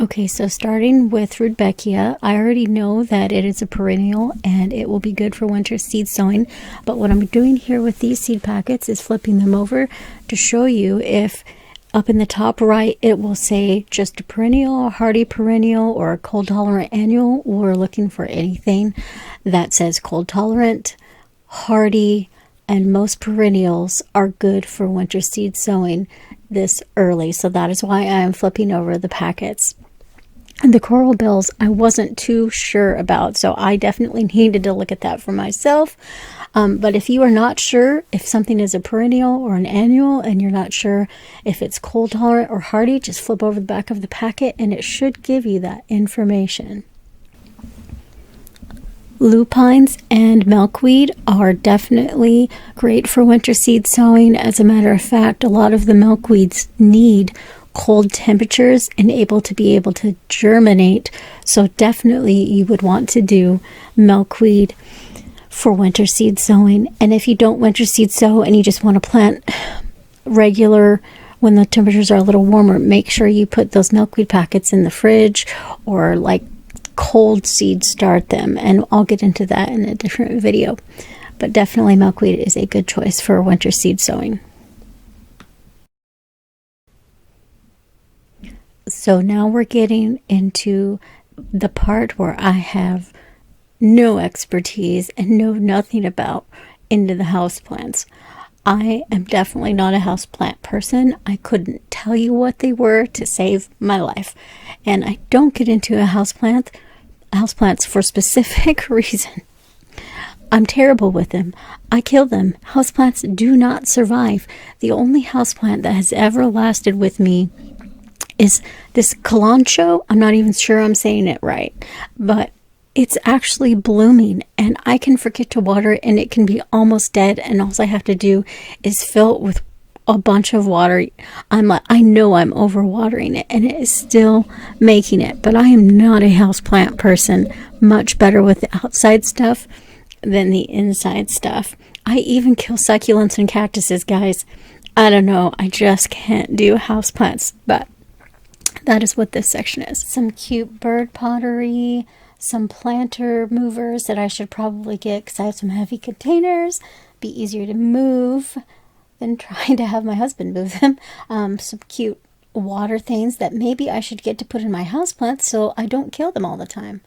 Okay, so starting with Rudbeckia, I already know that it is a perennial and it will be good for winter seed sowing. But what I'm doing here with these seed packets is flipping them over to show you if up in the top right it will say just a perennial, a hardy perennial, or a cold tolerant annual. We're looking for anything that says cold tolerant, hardy, and most perennials are good for winter seed sowing this early. So that is why I am flipping over the packets. And the coral bells I wasn't too sure about, so I definitely needed to look at that for myself. But if you are not sure if something is a perennial or an annual and you're not sure if it's cold tolerant or hardy, just flip over the back of the packet and it should give you that information. Lupines and milkweed are definitely great for winter seed sowing. As a matter of fact, a lot of the milkweeds need cold temperatures and able to germinate. So definitely you would want to do milkweed for winter seed sowing. And if you don't winter seed sow and you just want to plant regular when the temperatures are a little warmer, make sure you put those milkweed packets in the fridge or like cold seed start them, and I'll get into that in a different video. But definitely milkweed is a good choice for winter seed sowing. So now we're getting into the part where I have no expertise and know nothing about into the houseplants. I am definitely not a houseplant person. I couldn't tell you what they were to save my life. And I don't get into houseplants for specific reason. I'm terrible with them. I kill them. Houseplants do not survive. The only houseplant that has ever lasted with me is this Kalanchoe. I'm not even sure I'm saying it right, but it's actually blooming and I can forget to water it and it can be almost dead, and all I have to do is fill it with a bunch of water. I know I'm overwatering it and it is still making it, but I am not a houseplant person. Much better with the outside stuff than the inside stuff. I even kill succulents and cactuses, guys. I don't know, I just can't do houseplants, but that is what this section is. Some cute bird pottery, some planter movers that I should probably get because I have some heavy containers. Be easier to move than trying to have my husband move them. Some cute water things that maybe I should get to put in my houseplants so I don't kill them all the time.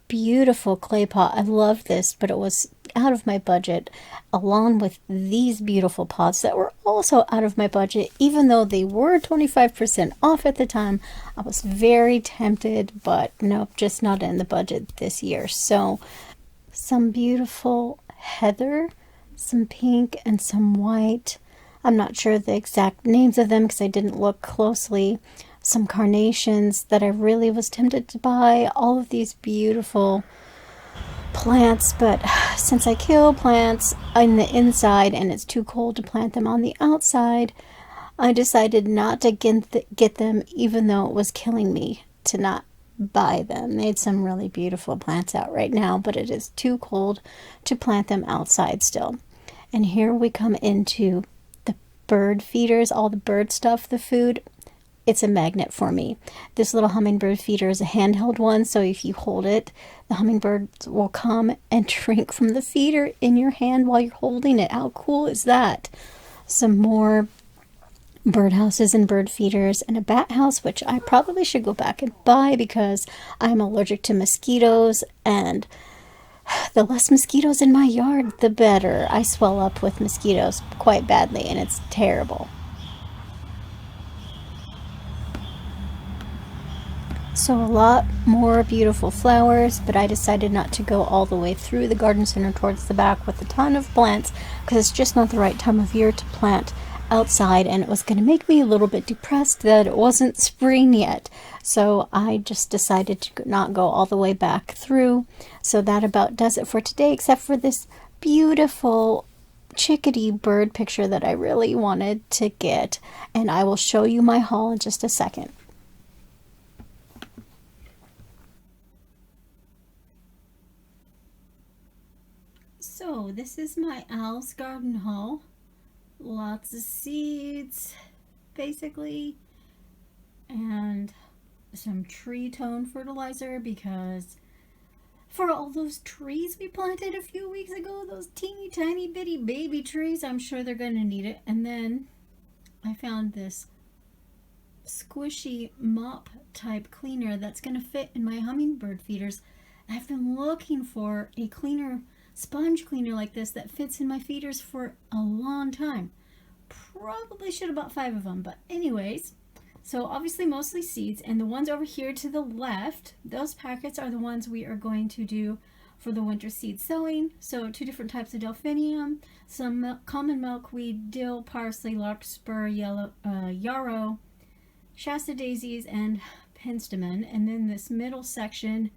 Beautiful clay pot. I love this, but it was out of my budget, along with these beautiful pots that were also out of my budget. Even though they were 25% off at the time, I was very tempted, but nope, just not in the budget this year. So some beautiful heather, some pink and some white. I'm not sure the exact names of them because I didn't look closely. Some carnations that I really was tempted to buy. All of these beautiful plants, but since I kill plants on the inside and it's too cold to plant them on the outside, I decided not to get them, even though it was killing me to not buy them. They had some really beautiful plants out right now, but it is too cold to plant them outside still. And here we come into the bird feeders, all the bird stuff, the food. It's a magnet for me. This little hummingbird feeder is a handheld one, so if you hold it, the hummingbirds will come and drink from the feeder in your hand while you're holding it. How cool is that? Some more birdhouses and bird feeders, and a bat house, which I probably should go back and buy because I'm allergic to mosquitoes, and the less mosquitoes in my yard, the better. I swell up with mosquitoes quite badly, and it's terrible. So a lot more beautiful flowers, but I decided not to go all the way through the garden center towards the back with a ton of plants because it's just not the right time of year to plant outside, and it was going to make me a little bit depressed that it wasn't spring yet. So I just decided to not go all the way back through. So that about does it for today, except for this beautiful chickadee bird picture that I really wanted to get, and I will show you my haul in just a second. So this is my Al's garden haul. Lots of seeds, basically, and some tree tone fertilizer because for all those trees we planted a few weeks ago, those teeny tiny bitty baby trees, I'm sure they're going to need it. And then I found this squishy mop type cleaner that's going to fit in my hummingbird feeders. I've been looking for a cleaner, sponge cleaner like this that fits in my feeders for a long time. Probably should have bought 5 of them, but anyways, so obviously mostly seeds, and the ones over here to the left, those packets are the ones we are going to do for the winter seed sowing. So 2 different types of delphinium, some common milkweed, dill, parsley, larkspur, yellow, yarrow, Shasta daisies, and penstemon. And then this middle section,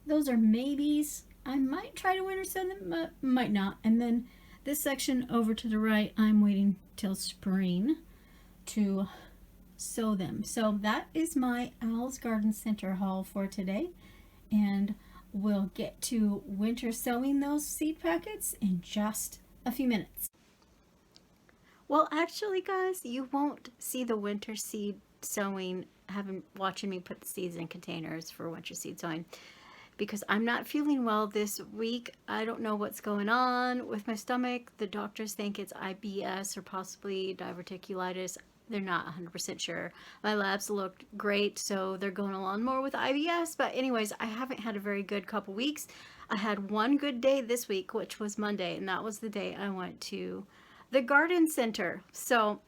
those are maybes. I might try to winter sow them, but might not. And then this section over to the right, I'm waiting till spring to sow them. So that is my Al's Garden Center haul for today. And we'll get to winter sowing those seed packets in just a few minutes. Well, actually, guys, you won't see the winter seed sowing watching me put the seeds in containers for winter seed sowing because I'm not feeling well this week. I don't know what's going on with my stomach. The doctors think it's IBS or possibly diverticulitis. They're not 100% sure. My labs looked great, so they're going along more with IBS. But anyways, I haven't had a very good couple weeks. I had one good day this week, which was Monday, and that was the day I went to the garden center. So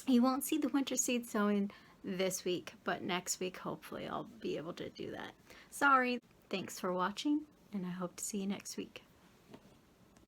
you won't see the winter seed sowing this week, but next week, hopefully I'll be able to do that. Sorry. Thanks for watching, and I hope to see you next week.